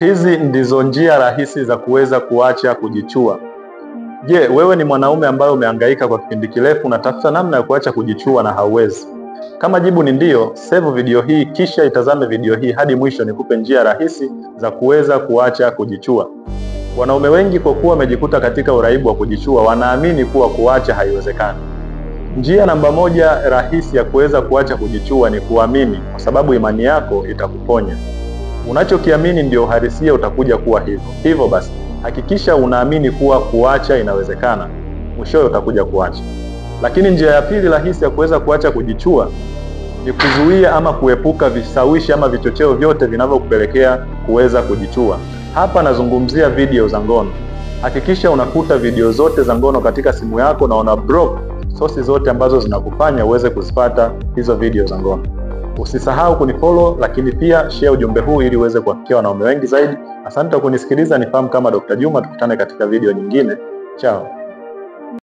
Hizi ndizo njia rahisi za kuweza kuacha kujichua. Je, wewe ni mwanaume ambaye umehangaika kwa kipindi kirefu unatafuta namna ya kuacha kujichua na hauwezi? Kama jibu ni ndio, save video hii kisha itazame video hii hadi mwisho nikupe njia rahisi za kuweza kuacha kujichua. Wanaume wengi kwa kuwa wamejikuta katika uraibu wa kujichua wanaamini kuwa kuacha haiwezekani. Njia namba moja rahisi ya kuweza kuacha kujichua ni kuamini, kwa sababu imani yako itakuponya. Unachokiamini ndio uhalisia utakuja kuwa hivyo. Hivyo basi, hakikisha unaamini kuwa kuacha inawezekana. Mwishowe utakuja kuacha. Lakini njia ya pili rahisi ya kuweza kuacha kujichua ni kuzuia ama kuepuka vishawishi ama vichocheo vyote vinavyokupelekea kuweza kujichua. Hapa nazungumzia video za ngono. Hakikisha unakuta video zote za ngono katika simu yako na una block sources zote ambazo zinakufanya uweze kuzipata hizo video za ngono. Usisahau kunifollow, lakini pia share ujumbe huu ili uweze kuwafikia wanaume wengi zaidi. Asante kwa kunisikiliza. Nifahamu kama Dr. Juma. Tukutane katika video nyingine. Chao.